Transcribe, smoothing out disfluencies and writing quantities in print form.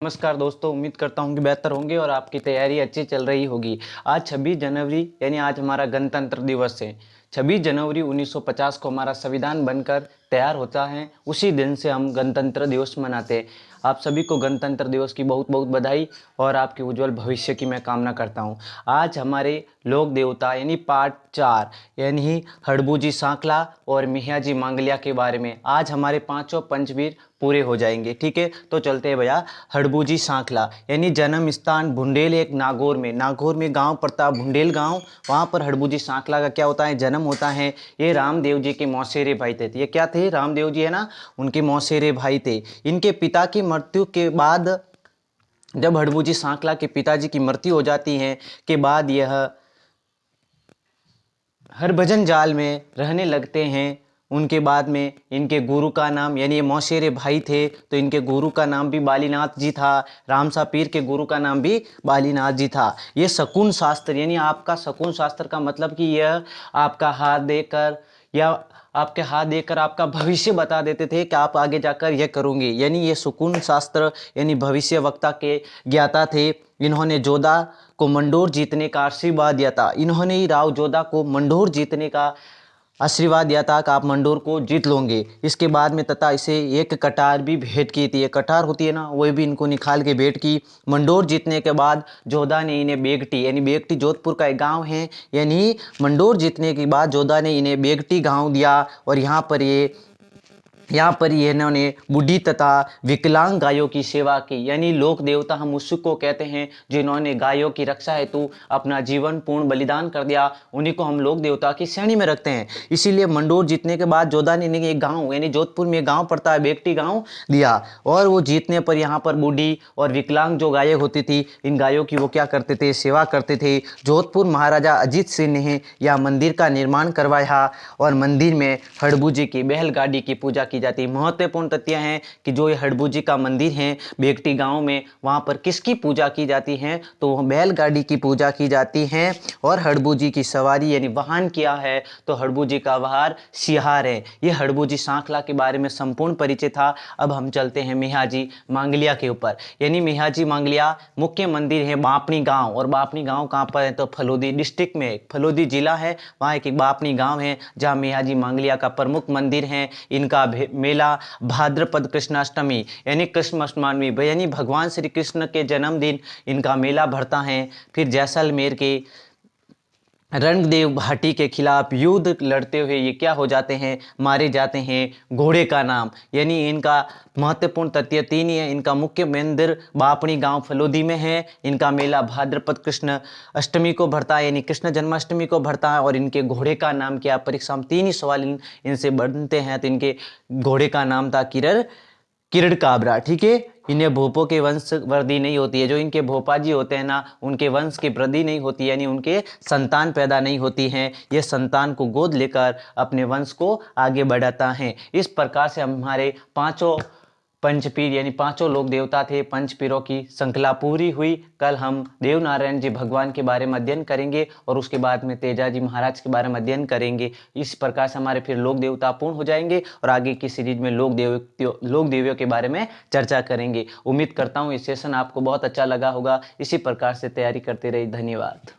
नमस्कार दोस्तों, उम्मीद करता हूँ कि बेहतर होंगे और आपकी तैयारी अच्छी चल रही होगी। आज 26 जनवरी यानी आज हमारा गणतंत्र दिवस है। 26 जनवरी 1950 को हमारा संविधान बनकर तैयार होता है। उसी दिन से हम गणतंत्र दिवस मनाते हैं। आप सभी को गणतंत्र दिवस की बहुत बहुत बधाई और आपके उज्जवल भविष्य की मैं कामना करता हूँ। आज हमारे लोक देवता यानी पार्ट 4 यानी हड़बूजी सांकला और मियाजी मांगलिया के बारे में आज हमारे पांचों पंचवीर पूरे हो जाएंगे। ठीक है, तो चलते हैं भैया। हड़बूजी सांकला यानी जन्म स्थान भुंडेल, एक नागौर में गांव पड़ता भुंडेल गांव। वहां पर हड़बूजी सांकला का क्या होता है, जन्म होता है। ये रामदेव जी के मौसेरे भाई थे। ये क्या थे, रामदेव जी है ना, उनके मौसेरे भाई थे। इनके पिता की मृत्यु के बाद, जब हड़बूजी सांकला के पिताजी की मृत्यु हो जाती है के बाद यह हरभजन जाल में रहने लगते हैं। उनके बाद में इनके गुरु का नाम, यानी ये मौसेरे भाई थे तो इनके गुरु का नाम भी बालीनाथ जी था। रामसा पीर के गुरु का नाम भी बालीनाथ जी था। ये शकुन शास्त्र यानी आपका शकुन शास्त्र का मतलब कि यह आपका हाथ देकर या आपके हाथ देकर आपका भविष्य बता देते थे कि आप आगे जाकर यह करोगे। यानी ये शकुन शास्त्र यानी भविष्य वक्ता के ज्ञाता थे। इन्होंने जोधा को मंडोर जीतने का आशीर्वाद दिया था। इन्होंने ही राव जोधा को मंडोर जीतने का आशीर्वाद दिया था कि आप मंडोर को जीत लोगे। इसके बाद में तथा इसे एक कटार भी भेंट की थी। ये कटार होती है ना, वही भी इनको निकाल के भेंट की। मंडोर जीतने के बाद जोधा ने इन्हें बेगटी, यानी बेगटी जोधपुर का एक गांव है, यानी मंडोर जीतने के बाद जोधा ने इन्हें बेगटी गांव दिया। और यहाँ पर ये इन्होंने बूढ़ी तथा विकलांग गायों की सेवा की। यानी लोक देवता हम उसको कहते हैं जिन्होंने गायों की रक्षा हेतु अपना जीवन पूर्ण बलिदान कर दिया। उन्हीं को हम लोक देवता की श्रेणी में रखते हैं। इसीलिए मंडोर जीतने के बाद जोधा ने इन्हें एक गांव, यानी जोधपुर में गांव पड़ता है बेगटी गांव, दिया। और वो जीतने पर यहाँ पर बूढ़ी और विकलांग जो गायें होती थी, इन गायों की वो क्या करते थे, सेवा करते थे। जोधपुर महाराजा अजीत सिंह ने यह मंदिर का निर्माण करवाया और मंदिर में हड़बूजी की बैलगाड़ी की पूजा की जाती है। महत्वपूर्ण तथ्य हैं कि जो ये हड़बूजी का मंदिर है बेगटी गांव में, वहां पर किसकी पूजा की जाती है, तो बैलगाड़ी की पूजा की जाती है। और हड़बूजी की सवारी यानी वाहन क्या है, तो हड़बूजी का वाहन सिहार है। ये हड़बूजी सांकला के बारे में संपूर्ण परिचय था। अब हम चलते हैं मियाजी मांगलिया के ऊपर। यानी मियाजी मांगलिया मुख्य मंदिर है बापनी गांव। और बापनी गांव कहाँ पर है, तो फलोदी डिस्ट्रिक्ट में, फलोदी जिला है, वहाँ एक बापनी गांव है जहाँ मियाजी मांगलिया का प्रमुख मंदिर है। इनका मेला भाद्रपद कृष्णाष्टमी यानी कृष्णाष्टमी यानी भगवान श्री कृष्ण के जन्मदिन इनका मेला भरता है। फिर जैसलमेर के रणदेव भाटी के खिलाफ युद्ध लड़ते हुए ये क्या हो जाते हैं, मारे जाते हैं। घोड़े का नाम, यानी इनका महत्वपूर्ण तथ्य तीन ही है। इनका मुख्य मंदिर बापनी गांव फलोदी में है। इनका मेला भाद्रपद कृष्ण अष्टमी को भरता है, यानी कृष्ण जन्माष्टमी को भरता है। और इनके घोड़े का नाम क्या, परीक्षा में तीन ही सवाल इनसे बनते हैं। तो इनके घोड़े का नाम था किरण काबरा। ठीक है, इन्हें भोपों के वंश वृद्धि नहीं होती है। जो इनके भोपा जी होते हैं ना, उनके वंश की वृद्धि नहीं होती, यानी उनके संतान पैदा नहीं होती हैं। ये संतान को गोद लेकर अपने वंश को आगे बढ़ाता है। इस प्रकार से हमारे पांचों पंचपीर यानी पांचों लोक देवता थे, पंचपीरों की श्रृंखला पूरी हुई। कल हम देवनारायण जी भगवान के बारे में अध्ययन करेंगे और उसके बाद में तेजाजी महाराज के बारे में अध्ययन करेंगे। इस प्रकार से हमारे फिर लोक देवता पूर्ण हो जाएंगे और आगे की सीरीज में लोक देवियों के बारे में चर्चा करेंगे। उम्मीद करता हूँ ये सेशन आपको बहुत अच्छा लगा होगा। इसी प्रकार से तैयारी करते रहिए। धन्यवाद।